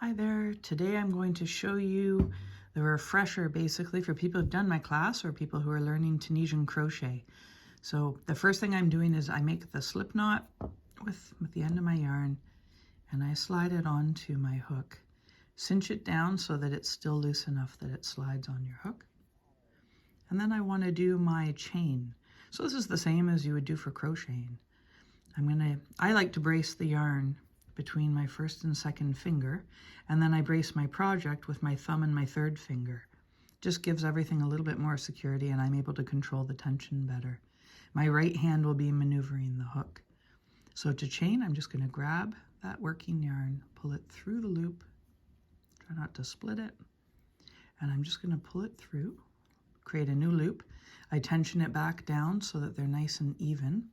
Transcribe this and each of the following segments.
Hi there. Today I'm going to show you the refresher basically for people who've done my class or people who are learning Tunisian crochet. So the first thing I'm doing is I make the slip knot with the end of my yarn and I slide it onto my hook. Cinch it down so that it's still loose enough that it slides on your hook. And then I want to do my chain. So this is the same as you would do for crocheting. I like to brace the yarn between my first and second finger, and then I brace my project with my thumb and my third finger. Just gives everything a little bit more security and I'm able to control the tension better. My right hand will be maneuvering the hook. So to chain, I'm just going to grab that working yarn, pull it through the loop, try not to split it, and I'm just going to pull it through, create a new loop. I tension it back down so that they're nice and even.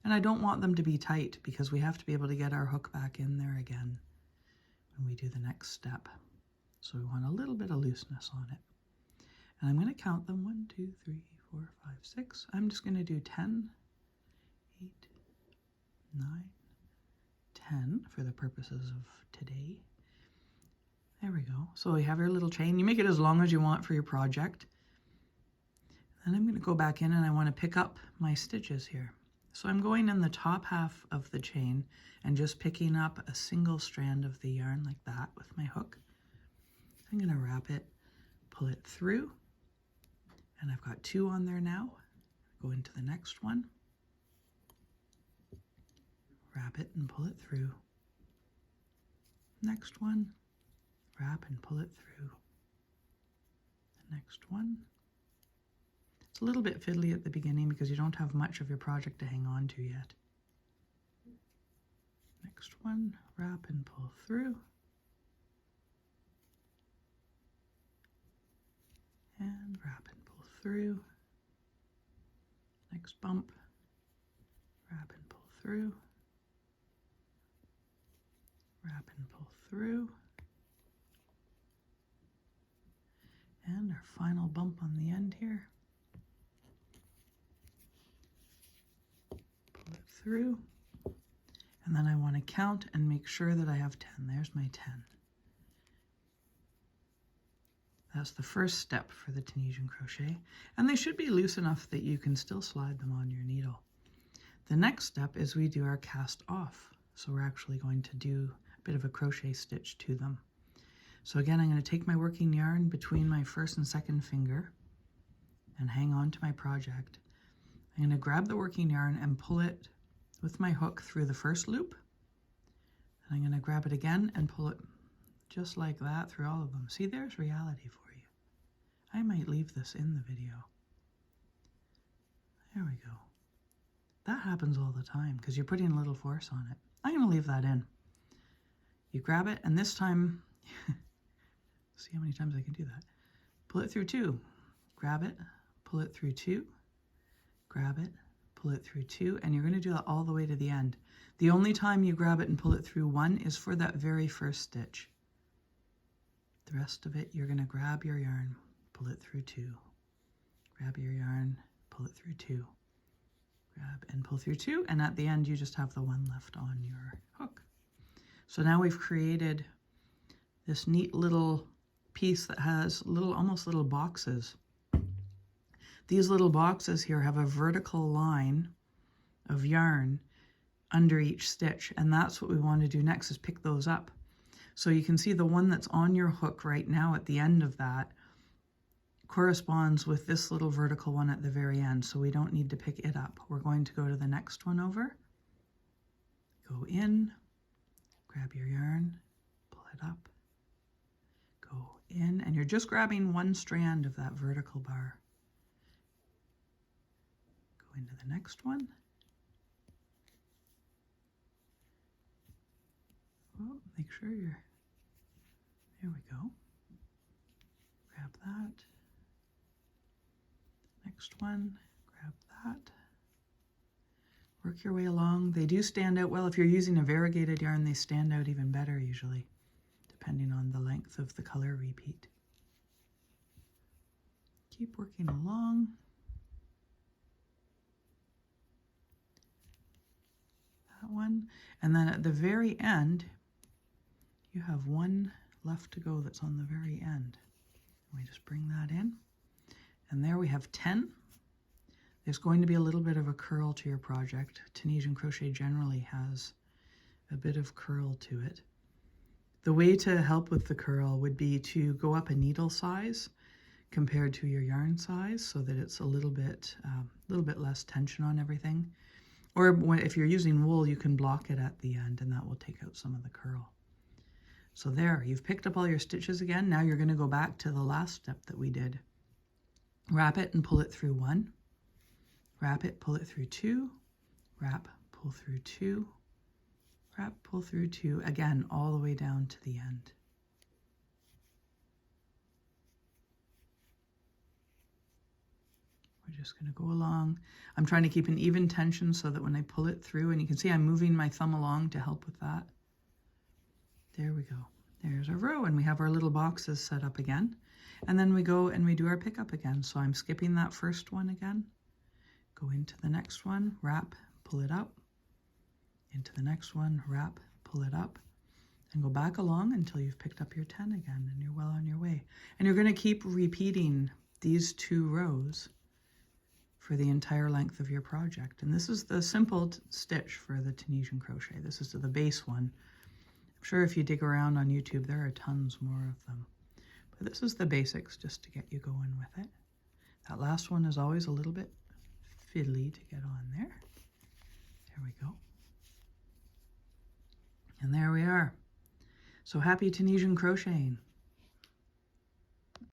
And I don't want them to be tight because we have to be able to get our hook back in there again when we do the next step. So we want a little bit of looseness on it. And I'm going to count them 1, 2, 3, 4, 5, 6. I'm just going to do 10, 8, 9, 10 for the purposes of today. There we go. So we have our little chain. You make it as long as you want for your project. Then I'm going to go back in and I want to pick up my stitches here. So I'm going in the top half of the chain and just picking up a single strand of the yarn like that with my hook. I'm going to wrap it, pull it through, and I've got 2 on there now. Go into the next one, wrap it and pull it through. Next one, wrap and pull it through. The next one. It's a little bit fiddly at the beginning because you don't have much of your project to hang on to yet. Next one, wrap and pull through. And wrap and pull through. Next bump, wrap and pull through. Wrap and pull through. And our final bump on the end here. Through, and then I want to count and make sure that I have 10. There's my 10. That's the first step for the Tunisian crochet, and they should be loose enough that you can still slide them on your needle. The next step is we do our cast off, so we're actually going to do a bit of a crochet stitch to them. So again, I'm going to take my working yarn between my first and second finger and hang on to my project. I'm going to grab the working yarn and pull it with my hook through the first loop. And I'm going to grab it again and pull it just like that through all of them. See, there's reality for you. I might leave this in the video. There we go. That happens all the time because you're putting a little force on it. I'm going to leave that in. You grab it, and this time, see how many times I can do that. Pull it through 2. Grab it, pull it through 2. Grab it, pull it through 2, and you're going to do that all the way to the end. The only time you grab it and pull it through 1 is for that very first stitch. The rest of it, you're going to grab your yarn, pull it through 2. Grab your yarn, pull it through 2. Grab and pull through 2, and at the end you just have the 1 left on your hook. So now we've created this neat little piece that has almost little boxes. These little boxes here have a vertical line of yarn under each stitch, and that's what we want to do next, is pick those up. So you can see the one that's on your hook right now at the end of that corresponds with this little vertical one at the very end, so we don't need to pick it up. We're going to go to the next one over, go in, grab your yarn, pull it up, go in, and you're just grabbing 1 strand of that vertical bar. Into the next one. Oh, make sure you're, there we go. Grab that. Next one, grab that. Work your way along. They do stand out well. If you're using a variegated yarn, they stand out even better usually, depending on the length of the color repeat. Keep working along. One, and then at the very end you have 1 left to go that's on the very end. We just bring that in. And there we have 10. There's going to be a little bit of a curl to your project. Tunisian crochet generally has a bit of curl to it. The way to help with the curl would be to go up a needle size compared to your yarn size so that it's a little bit less tension on everything. Or if you're using wool, you can block it at the end and that will take out some of the curl. So there, you've picked up all your stitches again. Now you're going to go back to the last step that we did. Wrap it and pull it through 1. Wrap it, pull it through 2. Wrap, pull through 2. Wrap, pull through 2. Again, all the way down to the end. We're just going to go along. I'm trying to keep an even tension so that when I pull it through, and you can see I'm moving my thumb along to help with that. There we go. There's our row, and we have our little boxes set up again. And then we go and we do our pickup again. So I'm skipping that first one again. Go into the next one, wrap, pull it up. Into the next one, wrap, pull it up. And go back along until you've picked up your 10 again and you're well on your way. And you're going to keep repeating these 2 rows for the entire length of your project. And this is the simple stitch for the Tunisian crochet. This is the base one. I'm sure if you dig around on YouTube, there are tons more of them. But this is the basics just to get you going with it. That last one is always a little bit fiddly to get on there. There we go. And there we are. So happy Tunisian crocheting.